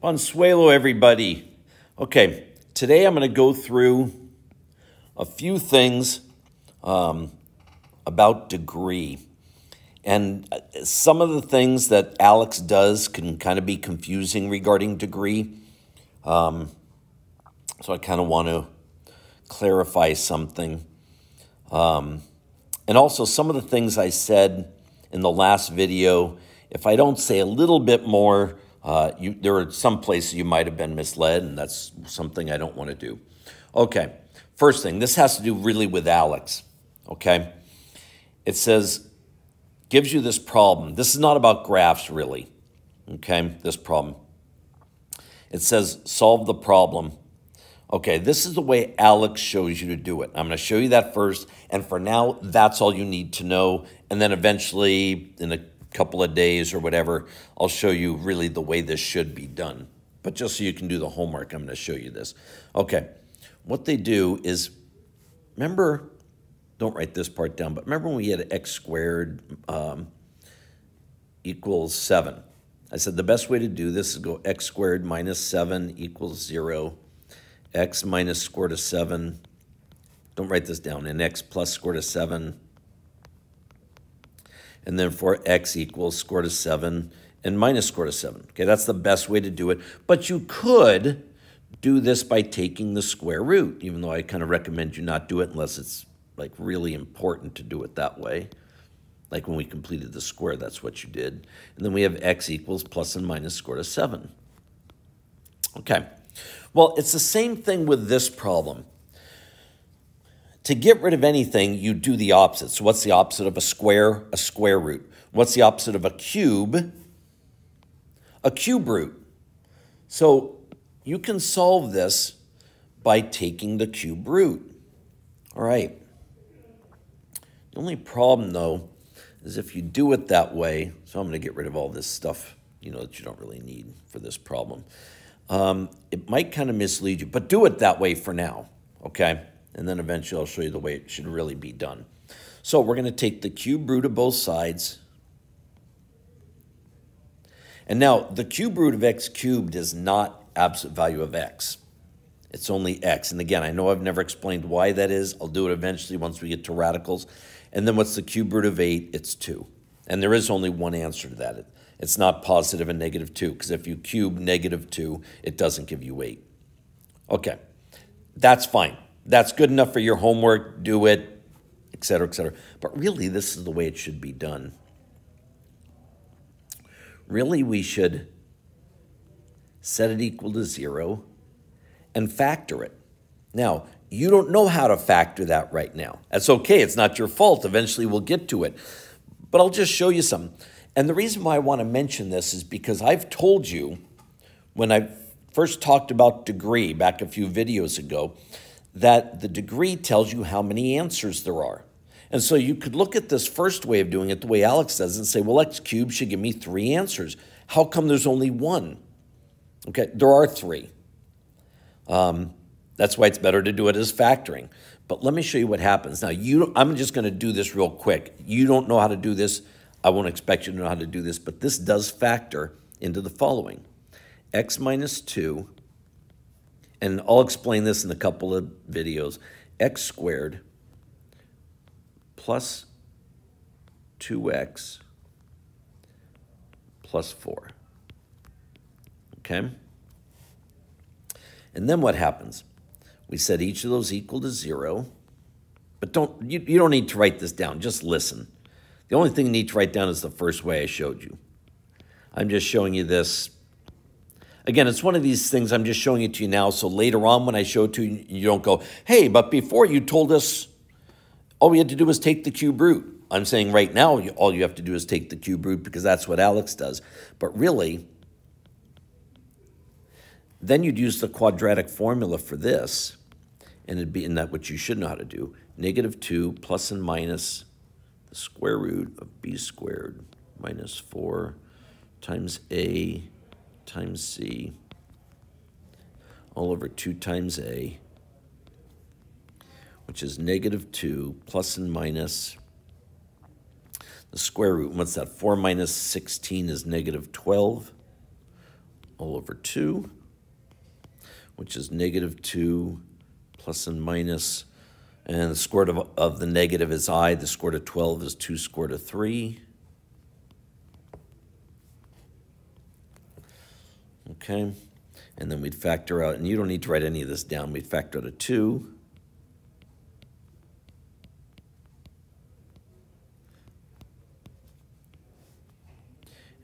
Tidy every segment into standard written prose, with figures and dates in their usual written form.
Consuelo, everybody. Okay, today I'm going to go through a few things about degree. And some of the things that Alex does can kind of be confusing regarding degree. So I kind of want to clarify something. And also some of the things I said in the last video, if I don't say a little bit more, there are some places you might have been misled, and that's something I don't want to do. Okay, first thing, this has to do really with Alex, okay? It says, gives you this problem. This is not about graphs, really, okay, this problem. It says, solve the problem. Okay, this is the way Alex shows you to do it. I'm going to show you that first, and for now, that's all you need to know, and then eventually, in a couple of days or whatever, I'll show you really the way this should be done. But just so you can do the homework, I'm going to show you this. Okay, what they do is, remember, don't write this part down, but remember when we had x squared equals 7? I said the best way to do this is go x squared minus 7 equals 0, x minus square root of 7, don't write this down, and x plus square root of 7, and then for x equals square root of 7 and minus square root of 7. Okay, that's the best way to do it. But you could do this by taking the square root, even though I kind of recommend you not do it unless it's like really important to do it that way. Like when we completed the square, that's what you did. And then we have x equals plus and minus square root of 7. Okay, well, it's the same thing with this problem. To get rid of anything, you do the opposite. So what's the opposite of a square? A square root. What's the opposite of a cube? A cube root. So you can solve this by taking the cube root. All right. The only problem, though, is if you do it that way, so I'm going to get rid of all this stuff, that you don't really need for this problem. It might kind of mislead you, but do it that way for now, okay? And then eventually I'll show you the way it should really be done. So we're going to take the cube root of both sides. And now the cube root of x cubed is not absolute value of x. It's only x. And again, I know I've never explained why that is. I'll do it eventually once we get to radicals. And then what's the cube root of 8? It's 2. And there is only one answer to that. It's not positive and negative 2, because if you cube negative 2, it doesn't give you 8. Okay, that's fine. That's good enough for your homework, do it, etc., etc. But really, this is the way it should be done. Really, we should set it equal to 0 and factor it. Now, you don't know how to factor that right now. That's okay. It's not your fault. Eventually, we'll get to it. But I'll just show you some. And the reason why I want to mention this is because I've told you, when I first talked about degree back a few videos ago, that the degree tells you how many answers there are. And so you could look at this first way of doing it, the way Alex does, and say, well, x cubed should give me 3 answers. How come there's only 1? Okay, there are 3. That's why it's better to do it as factoring. But let me show you what happens. Now, I'm just going to do this real quick. You don't know how to do this. I won't expect you to know how to do this, but this does factor into the following. X minus 2, and I'll explain this in a couple of videos, x squared plus 2x plus 4. Okay? And then what happens? We set each of those equal to 0, but you don't need to write this down. Just listen. The only thing you need to write down is the first way I showed you. I'm just showing you this. Again, it's one of these things, I'm just showing it to you now, so later on when I show it to you, you don't go, hey, but before you told us all we had to do was take the cube root. I'm saying right now, all you have to do is take the cube root because that's what Alex does. But really, then you'd use the quadratic formula for this, and it'd be in that what you should know how to do. Negative 2 plus and minus the square root of b squared minus 4 times a times c all over 2 times a, which is negative 2 plus and minus the square root. What's that? 4 minus 16 is negative 12 all over 2, which is negative 2 plus and minus. And the square root of the negative is I. The square root of 12 is 2 square root of 3. Okay. And then we'd factor out, and you don't need to write any of this down. We'd factor out a 2.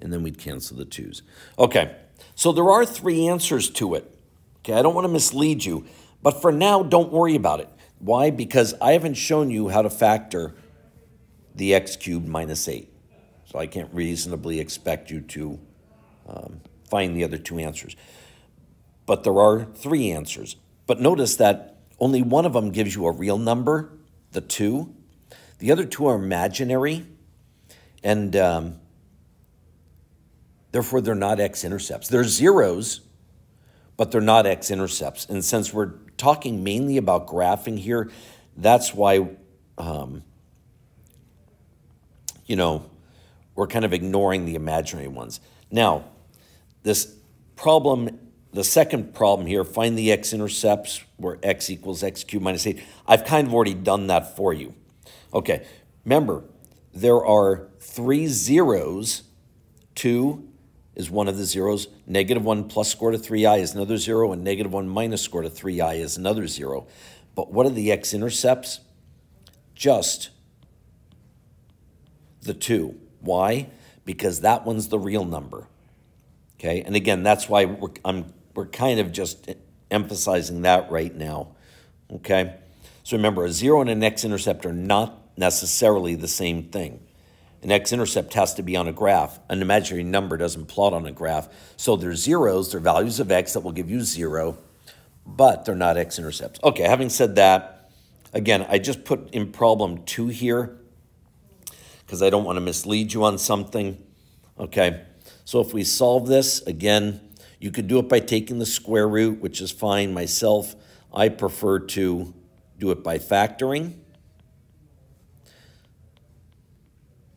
And then we'd cancel the 2's. Okay, so there are 3 answers to it. Okay, I don't want to mislead you, but for now, don't worry about it. Why? Because I haven't shown you how to factor the x cubed minus 8. So I can't reasonably expect you to find the other 2 answers. But there are 3 answers. But notice that only one of them gives you a real number, the 2. The other 2 are imaginary, and therefore they're not x-intercepts. They're zeros, but they're not x-intercepts. And since we're talking mainly about graphing here, that's why, you know, we're kind of ignoring the imaginary ones. Now, this problem, the second problem here, find the x-intercepts where x equals x cubed minus 8. I've kind of already done that for you. Okay, remember, there are 3 zeros. 2 is one of the zeros. Negative 1 plus square root of 3i is another 0, and negative 1 minus square root of 3i is another 0. But what are the x-intercepts? Just the 2. Why? Because that one's the real number. Okay, and again, that's why we're kind of just emphasizing that right now. Okay, so remember, a 0 and an x-intercept are not necessarily the same thing. An x-intercept has to be on a graph. An imaginary number doesn't plot on a graph. So they're zeros, they're values of x that will give you 0, but they're not x-intercepts. Okay, having said that, again, I just put in problem 2 here because I don't want to mislead you on something. Okay, so if we solve this, again, you could do it by taking the square root, which is fine. Myself, I prefer to do it by factoring.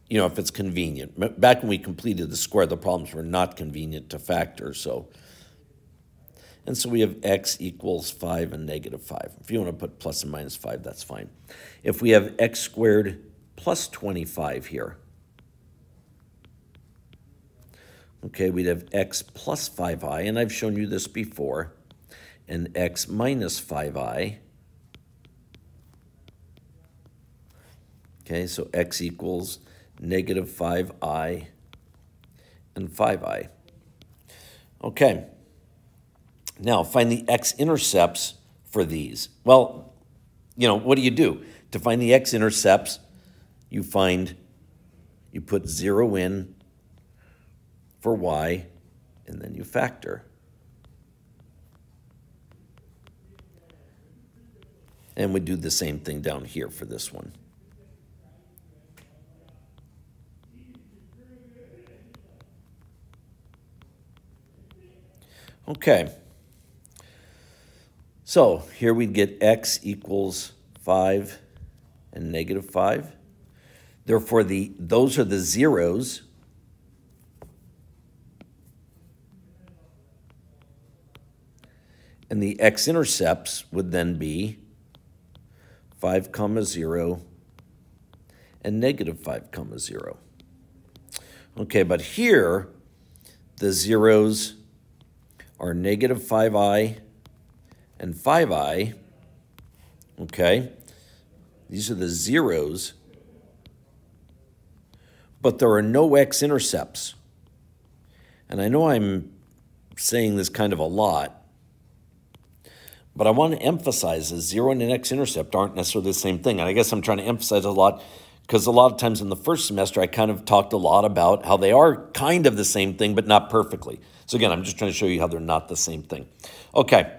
You know, if it's convenient. Back when we completed the square, the problems were not convenient to factor, so. And so we have x equals 5 and negative 5. If you want to put plus and minus 5, that's fine. If we have x squared plus 25 here, okay, we'd have x plus 5i, and I've shown you this before, and x minus 5i. Okay, so x equals negative 5i and 5i. Okay, now find the x-intercepts for these. Well, you know, what do? To find the x-intercepts, you put 0 in for y, and then you factor. And we do the same thing down here for this one. Okay, so here we'd get x equals 5 and negative 5. Therefore, those are the zeros. And the x-intercepts would then be 5, 0 and negative 5, 0. Okay, but here the zeros are negative 5i and 5i, okay? These are the zeros, but there are no x-intercepts. And I know I'm saying this kind of a lot, but I want to emphasize a 0 and an x-intercept aren't necessarily the same thing. And I guess I'm trying to emphasize a lot because a lot of times in the first semester, I kind of talked a lot about how they are kind of the same thing, but not perfectly. So again, I'm just trying to show you how they're not the same thing. Okay,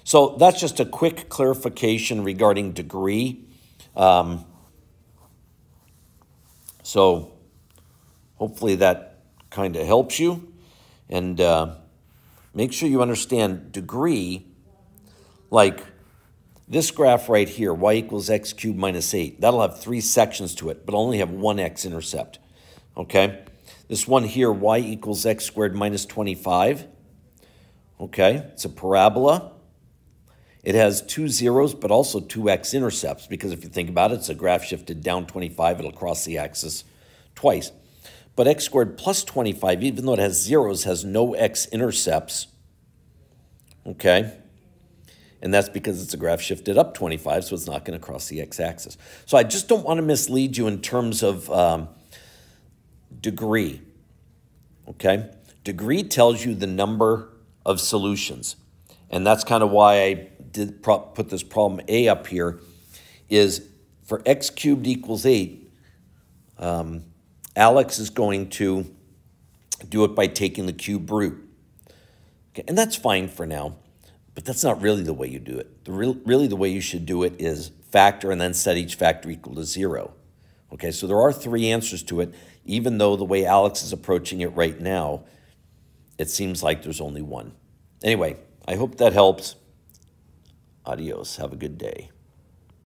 so that's just a quick clarification regarding degree. So hopefully that kind of helps you. And make sure you understand degree, like this graph right here, y equals x cubed minus 8. That'll have 3 sections to it, but only have 1 x-intercept, okay? This one here, y equals x squared minus 25. Okay, it's a parabola. It has 2 zeros, but also 2 x-intercepts, because if you think about it, it's a graph shifted down 25, it'll cross the axis twice. But x squared plus 25, even though it has zeros, has no x-intercepts. Okay, and that's because it's a graph shifted up 25, so it's not going to cross the x-axis. So I just don't want to mislead you in terms of degree. Okay, degree tells you the number of solutions, and that's kind of why I did put this problem A up here, is for x cubed equals 8, Alex is going to do it by taking the cube root. Okay, and that's fine for now, but that's not really the way you do it. Really the way you should do it is factor and then set each factor equal to 0. Okay, so there are 3 answers to it, even though the way Alex is approaching it right now, it seems like there's only one. Anyway, I hope that helps. Adios. Have a good day.